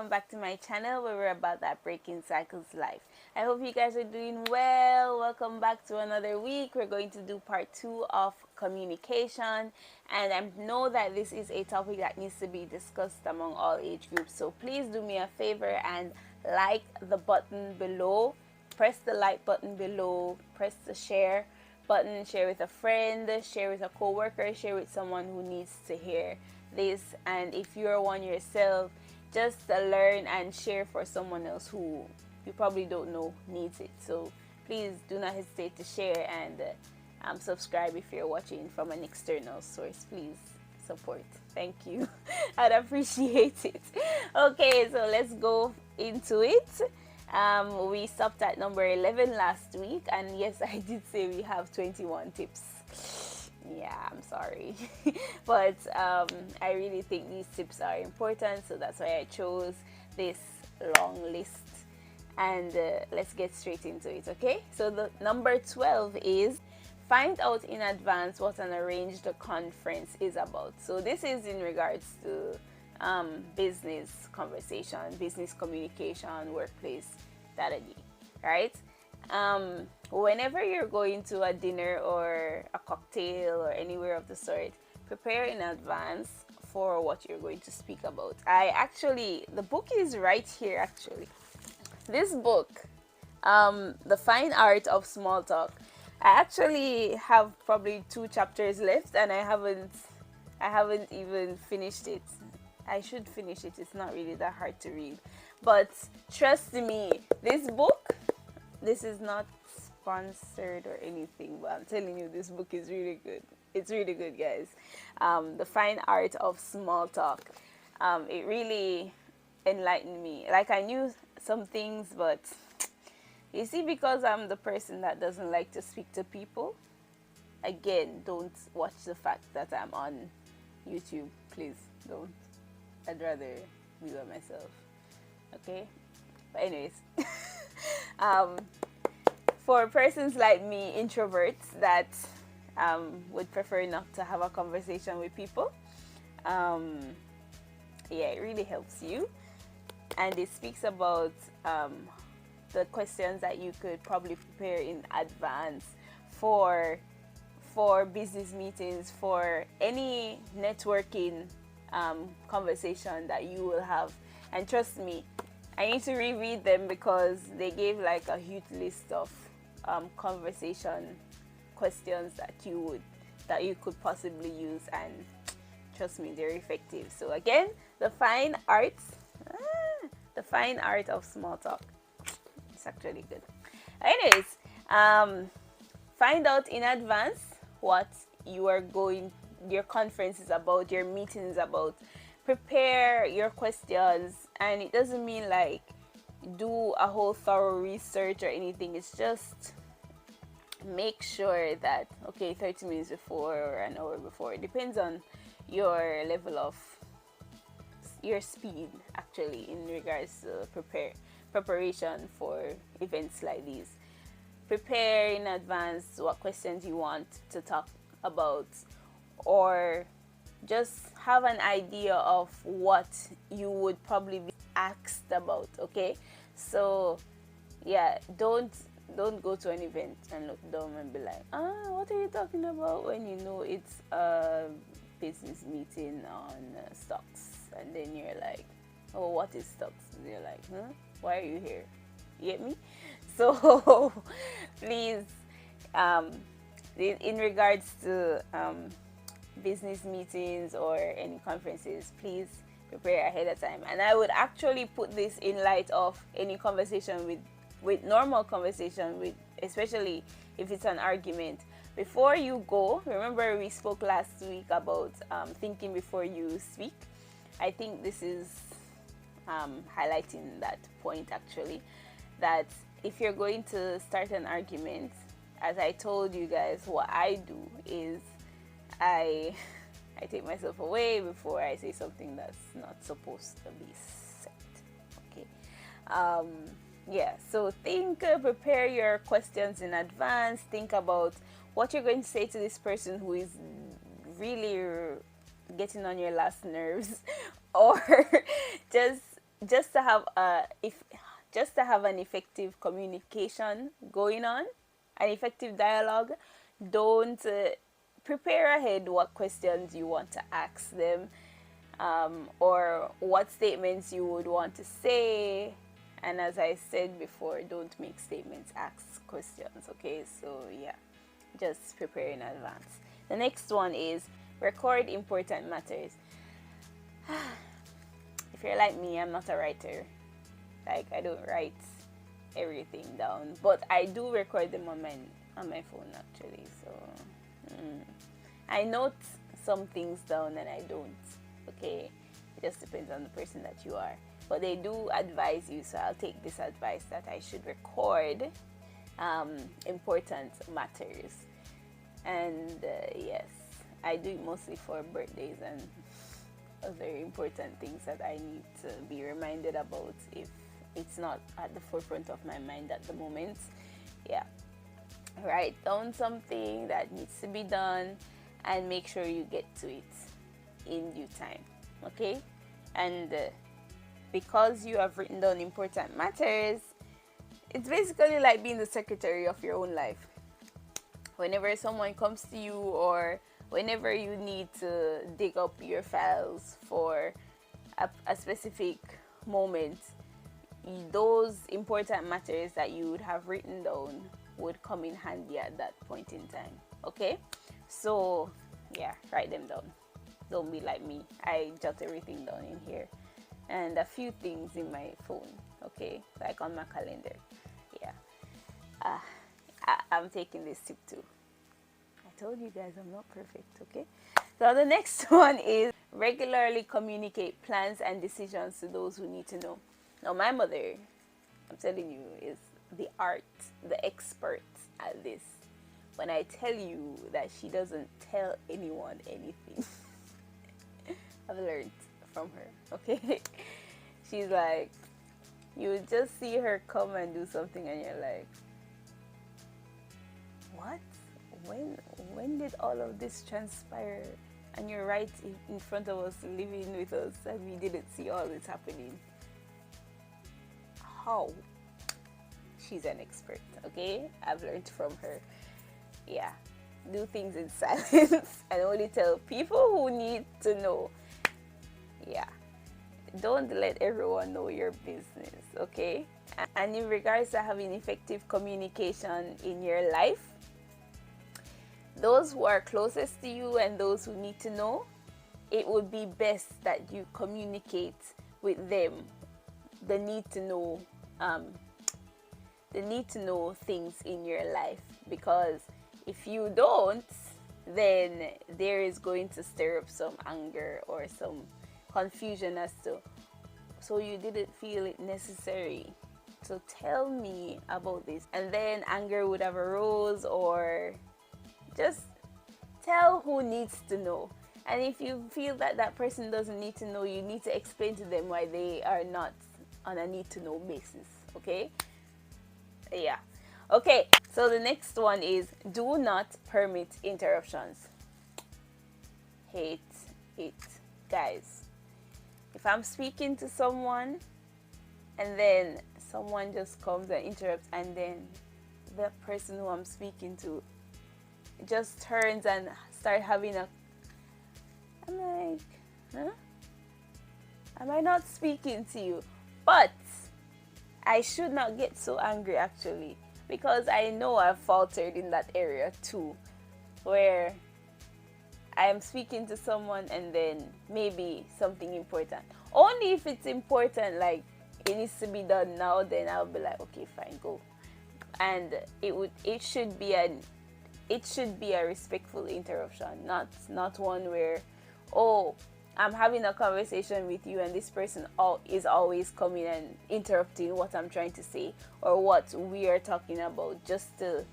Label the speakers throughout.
Speaker 1: welcome back to my channel where we're about that breaking cycles life. I hope you guys are doing well. Welcome back to another week. We're going to do part 2 of communication, and I know that this is a topic that needs to be discussed among all age groups. So please do me a favor and like the button below. Press the like button below. Press the share button. Share with a friend, share with a coworker, share with someone who needs to hear this. And if you're one yourself, just learn and share for someone else who you probably don't know needs it. So please do not hesitate to share, and subscribe if you're watching from an external source. Please support. Thank you. I'd appreciate it. Okay, so let's go into it. We stopped at number 11 last week, and yes, I did say we have 21 tips. Yeah, I'm sorry. But I really think these tips are important, so that's why I chose this long list. And let's get straight into it, okay? So the number 12 is find out in advance what an arranged conference is about. So this is in regards to business conversation, business communication, workplace strategy, right? Whenever you're going to a dinner or a cocktail or anywhere of the sort, prepare in advance for what you're going to speak about. The book is right here actually. This book, The Fine Art of Small Talk. I actually have probably 2 chapters left, and I haven't even finished it. I should finish it. It's not really that hard to read. But trust me, this book, this is not sponsored or anything, but I'm telling you, this book is really good. It's really good, guys. The Fine Art of Small Talk. It really enlightened me. Like, I knew some things, but you see, because I'm the person that doesn't like to speak to people, again, don't watch the fact that I'm on YouTube. Please don't. I'd rather be by myself. Okay? But anyways, for persons like me, introverts that would prefer not to have a conversation with people, yeah, it really helps you. And it speaks about the questions that you could probably prepare in advance for business meetings, for any networking conversation that you will have. And trust me, I need to reread them because they gave like a huge list of conversation questions that you could possibly use, and trust me, they're effective. So again, the fine art of small talk. It's actually good. Anyways, find out in advance what your conference is about, your meeting is about. Prepare your questions, and it doesn't mean like do a whole thorough research or anything. It's just make sure that 30 minutes before or an hour before, it depends on your level of your speed actually in regards to preparation for events like these. Prepare in advance what questions you want to talk about, or just have an idea of what you would probably be asked about. Okay, so yeah, don't go to an event and look dumb and be like, what are you talking about, when you know it's a business meeting on stocks, and then you're like, oh, what is stocks? And you're like, why are you here? You get me? So please, in regards to business meetings or any conferences, please prepare ahead of time. And I would actually put this in light of any conversation with normal conversation, with especially if it's an argument. Before you go, remember we spoke last week about thinking before you speak. I think this is highlighting that point actually, that if you're going to start an argument, as I told you guys, what I do is I take myself away before I say something that's not supposed to be said. Okay. Yeah, so prepare your questions in advance. Think about what you're going to say to this person who is really getting on your last nerves, or just just to have if just to have an effective communication going on, an effective dialogue, don't prepare ahead what questions you want to ask them, or what statements you would want to say. And as I said before, don't make statements, ask questions. Okay, so yeah, just prepare in advance. The next one is record important matters. If you're like me, I'm not a writer. Like, I don't write everything down, but I do record them on my phone actually. So I note some things down and I don't. Okay, it just depends on the person that you are. But they do advise you, so I'll take this advice that I should record important matters. And yes, I do it mostly for birthdays and other important things that I need to be reminded about if it's not at the forefront of my mind at the moment. Yeah, write down something that needs to be done and make sure you get to it in due time. Okay, and because you have written down important matters, it's basically like being the secretary of your own life. Whenever someone comes to you, or whenever you need to dig up your files for a specific moment, those important matters that you would have written down would come in handy at that point in time. Okay, so yeah, write them down. Don't be like me, I jot everything down in here, and a few things in my phone. Okay, like on my calendar. Yeah, I'm taking this tip too. I told you guys I'm not perfect. Okay, so the next one is regularly communicate plans and decisions to those who need to know. Now, my mother, I'm telling you, is the expert at this. When I tell you that she doesn't tell anyone anything, I've learned from her. Okay, she's like, you just see her come and do something, and you're like, what? When did all of this transpire? And you're right in front of us, living with us, and we didn't see all this happening. How? She's an expert. Okay, I've learned from her. Yeah, do things in silence and only tell people who need to know. Yeah, don't let everyone know your business. Okay, and in regards to having effective communication in your life, those who are closest to you and those who need to know, it would be best that you communicate with them the need to know things in your life, because if you don't, then there is going to stir up some anger or some confusion as to, so you didn't feel it necessary to tell me about this, and then anger would have arose. Or just tell who needs to know. And if you feel that that person doesn't need to know, you need to explain to them why they are not on a need to know basis. Okay, yeah. Okay, so the next one is do not permit interruptions. Hate it, guys. If I'm speaking to someone and then someone just comes and interrupts, and then the person who I'm speaking to just turns and start having a, I'm like, huh? Am I not speaking to you? But I should not get so angry actually, because I know I've faltered in that area too, where I am speaking to someone and then maybe something important. Only if it's important, like it needs to be done now, then I'll be like, okay, fine, go. And it should be a respectful interruption, not one where, oh, I'm having a conversation with you and this person is always coming and interrupting what I'm trying to say or what we are talking about, just to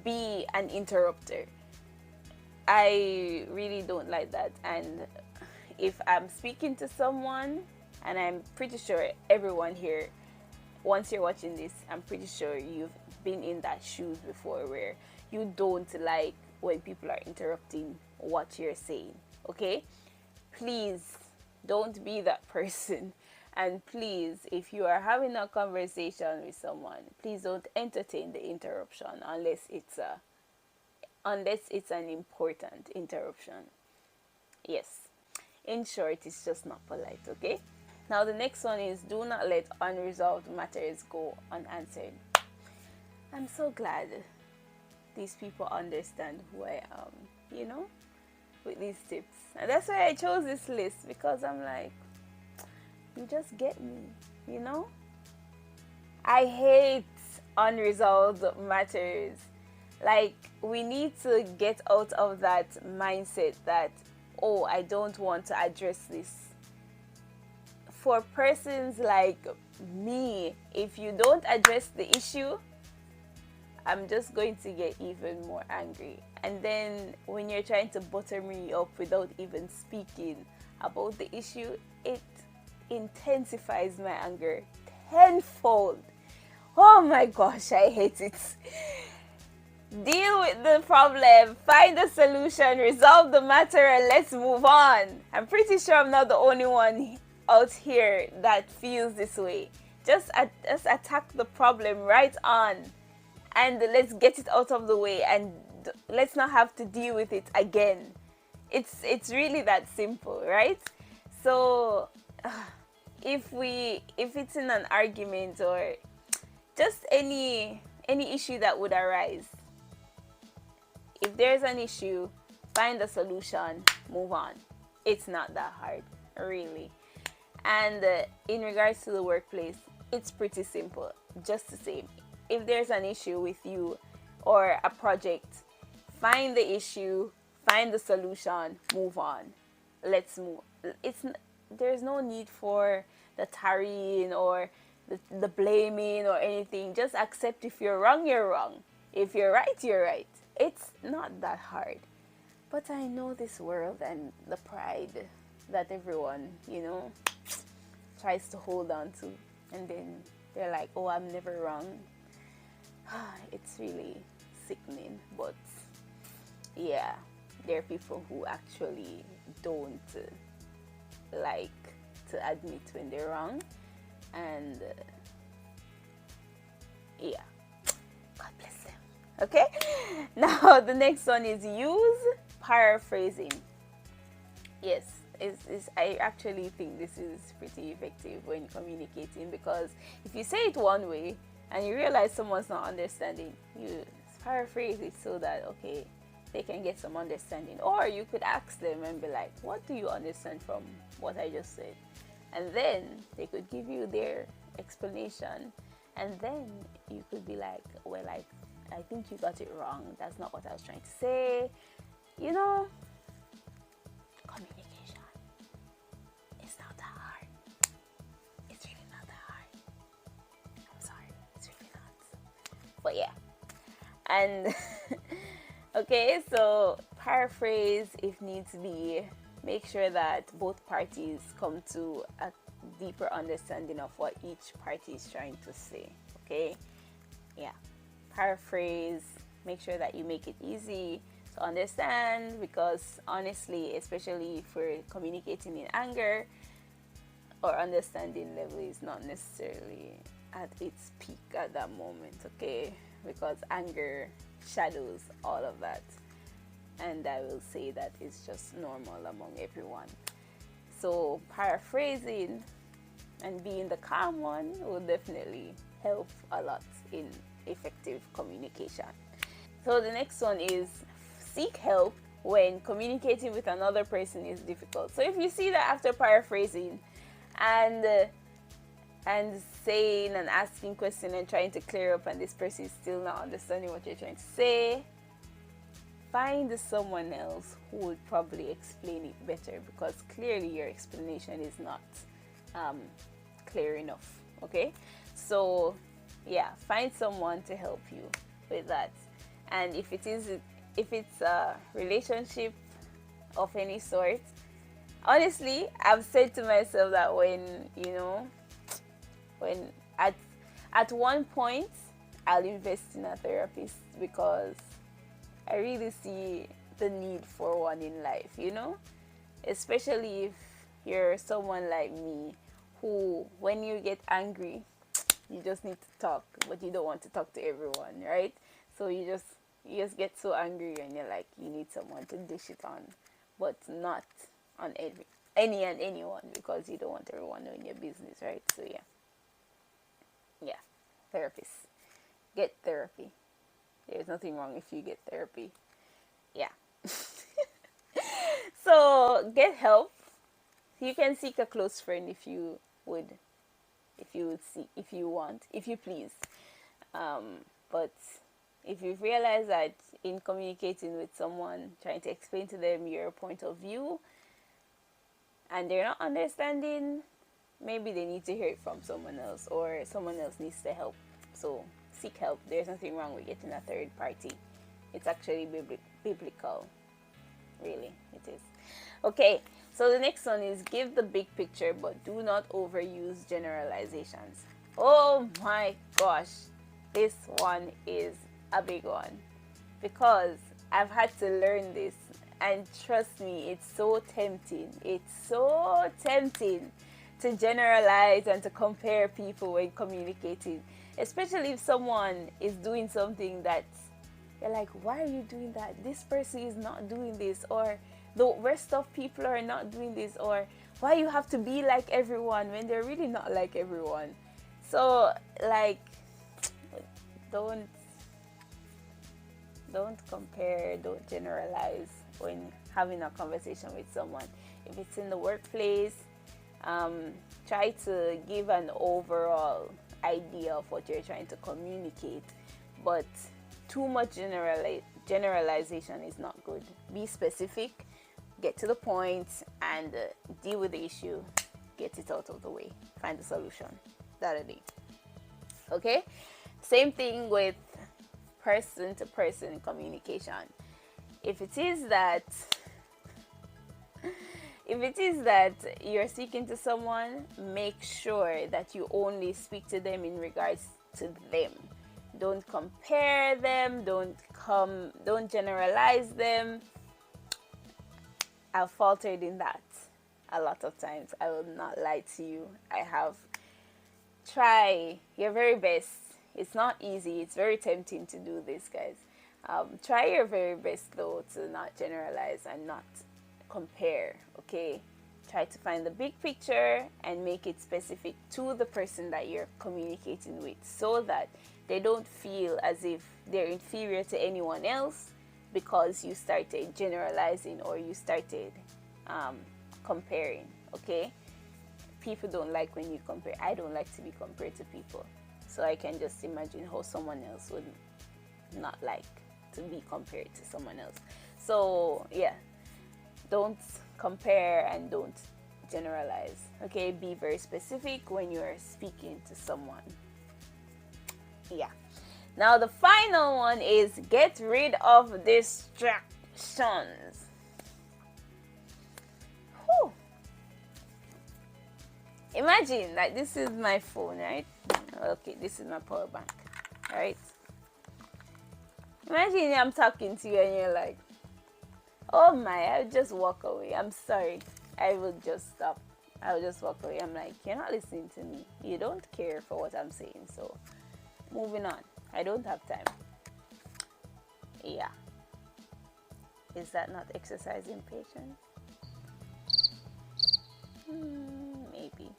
Speaker 1: be an interrupter. I really don't like that. And if I'm speaking to someone, and I'm pretty sure everyone here, once you're watching this, I'm pretty sure you've been in that shoes before, where you don't like when people are interrupting what you're saying. Okay, please don't be that person, And please, if you are having a conversation with someone, please don't entertain the interruption unless it's an important interruption. Yes. In short, it's just not polite, okay? Now the next one is do not let unresolved matters go unanswered. I'm so glad these people understand who I am, with these tips. And that's why I chose this list, because I'm like, you just get me. I hate unresolved matters. Like, we need to get out of that mindset that, oh, I don't want to address this. For persons like me, if you don't address the issue, I'm just going to get even more angry. And then when you're trying to butter me up without even speaking about the issue, it intensifies my anger tenfold. Oh my gosh, I hate it. Deal with the problem, find a solution, resolve the matter, and let's move on. I'm pretty sure I'm not the only one out here that feels this way. Just attack the problem right on, and let's get it out of the way, and let's not have to deal with it again. It's really that simple, right? So if it's in an argument or just any issue that would arise, if there's an issue, find a solution, move on. It's not that hard, really. And in regards to the workplace, it's pretty simple, just the same. If there's an issue with you or a project, find the issue, find the solution, move on. Let's move. There's no need for the tarrying or the blaming or anything. Just accept if you're wrong, you're wrong. If you're right, you're right. It's not that hard. But I know this world and the pride that everyone, tries to hold on to. And then they're like, oh, I'm never wrong. It's really sickening. But yeah, there are people who actually don't like to admit when they're wrong. And yeah, God bless them. Okay, now the next one is use paraphrasing. Yes, I actually think this is pretty effective when communicating, because if you say it one way and you realize someone's not understanding, you paraphrase it so that, okay, they can get some understanding. Or you could ask them and be like, what do you understand from what I just said? And then they could give you their explanation, and then you could be like, well, I think you got it wrong. That's not what I was trying to say. Communication. It's not that hard. It's really not that hard. I'm sorry. It's really not. But yeah. And okay, so paraphrase if needs be. Make sure that both parties come to a deeper understanding of what each party is trying to say. Okay? Yeah. Paraphrase, make sure that you make it easy to understand, because honestly, especially for communicating in anger, our understanding level is not necessarily at its peak at that moment, okay? Because anger shadows all of that, and I will say that it's just normal among everyone. So paraphrasing and being the calm one will definitely help a lot in effective communication. So the next one is seek help when communicating with another person is difficult. So if you see that after paraphrasing and saying and asking questions and trying to clear up, and this person is still not understanding what you're trying to say, find someone else who would probably explain it better, because clearly your explanation is not clear enough. Okay, so yeah, find someone to help you with that. And if it's a relationship of any sort, honestly, I've said to myself that when at one point I'll invest in a therapist, because I really see the need for one in life, especially if you're someone like me who, when you get angry, you just need to talk, but you don't want to talk to everyone, right? So you just get so angry and you're like, you need someone to dish it on, but not on any and anyone, because you don't want everyone knowing your business, right? So yeah, therapists, get therapy. There's nothing wrong if you get therapy. Yeah. So get help. You can seek a close friend would if you want, if you please. But if you realize that in communicating with someone, trying to explain to them your point of view, and they're not understanding, maybe they need to hear it from someone else, or someone else needs to help. So seek help. There's nothing wrong with getting a third party. It's actually biblical. Really, it is. Okay, so the next one is give the big picture, but do not overuse generalizations. Oh my gosh, this one is a big one, because I've had to learn this, and trust me, it's so tempting. It's so tempting to generalize and to compare people when communicating, especially if someone is doing something that you're like, why are you doing that? This person is not doing this, or the rest of people are not doing this, or why you have to be like everyone when they're really not like everyone. So like, don't compare, don't generalize when having a conversation with someone. If it's in the workplace, try to give an overall idea of what you're trying to communicate, but too much generalization is not good. Be specific, get to the point, and deal with the issue. Get it out of the way. Find a solution. That'll do. Okay? Same thing with person-to-person communication. If it is that you're speaking to someone, make sure that you only speak to them in regards to them. Don't compare them, don't generalize them. I've faltered in that a lot of times. I will not lie to you. I have. Try your very best. It's not easy. It's very tempting to do this, guys. Try your very best, though, to not generalize and not compare, okay? Try to find the big picture and make it specific to the person that you're communicating with, so that they don't feel as if they're inferior to anyone else because you started generalizing or you started comparing, okay? People don't like when you compare. I don't like to be compared to people. So I can just imagine how someone else would not like to be compared to someone else. So yeah, don't compare and don't generalize, okay? Be very specific when you're speaking to someone. Yeah. Now the final one is get rid of distractions. Whew. Imagine, like, this is my phone, right? Okay, this is my power bank, right? Imagine I'm talking to you and you're like, oh my, I'll just walk away. I'm sorry. I will just stop. I'll just walk away. I'm like, you're not listening to me. You don't care for what I'm saying. So, moving on. I don't have time. Yeah. Is that not exercising patience? Maybe.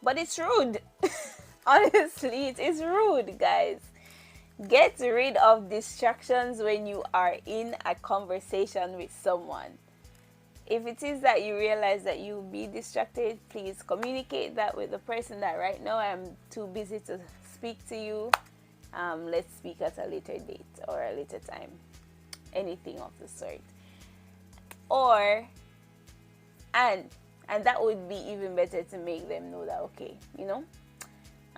Speaker 1: But it's rude. Honestly, it is rude, guys. Get rid of distractions when you are in a conversation with someone. If it is that you realize that you'll be distracted, please communicate that with the person that right now I'm too busy to speak to you. Let's speak at a later date or a later time. Anything of the sort. Or, and that would be even better to make them know that, okay, you know,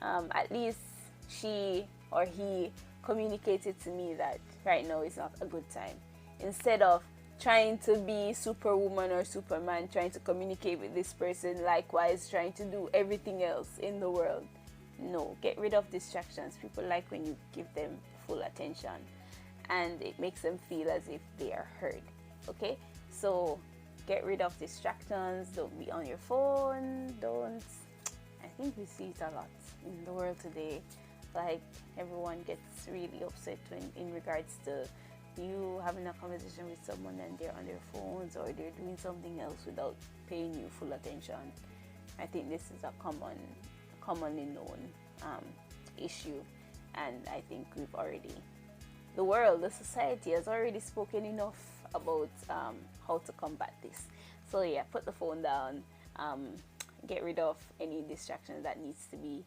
Speaker 1: at least she or he communicated to me that right now is not a good time. Instead of trying to be superwoman or superman, trying to communicate with this person, likewise trying to do everything else in the world. No, get rid of distractions. People like when you give them full attention, and it makes them feel as if they are heard. Okay, so get rid of distractions. Don't be on your phone. Don't. I think we see it a lot in the world today. Like, everyone gets really upset when in regards to you having a conversation with someone and they're on their phones or they're doing something else without paying you full attention. I think this is a commonly known issue, and I think the society has already spoken enough about how to combat this. So yeah, put the phone down, get rid of any distractions that needs to be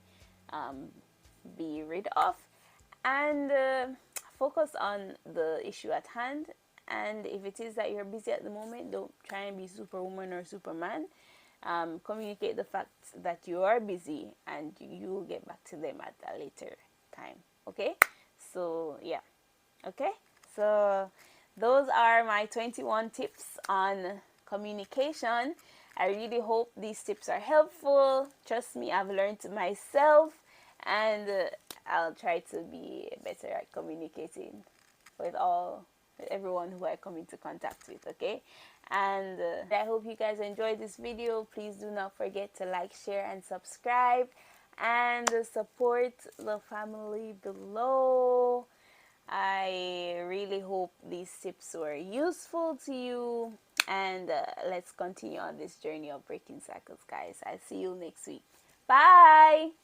Speaker 1: rid of, and focus on the issue at hand. And if it is that you're busy at the moment, don't try and be superwoman or superman. Communicate the fact that you are busy and you will get back to them at a later time. Okay, so yeah. Okay, so those are my 21 tips on communication. I really hope these tips are helpful. Trust me, I've learned myself, and I'll try to be better at communicating with everyone who I come into contact with. Okay, and I hope you guys enjoyed this video. Please do not forget to like, share, and subscribe, and support the family below. I really hope these tips were useful to you, and let's continue on this journey of breaking cycles, guys. I'll see you next week. Bye.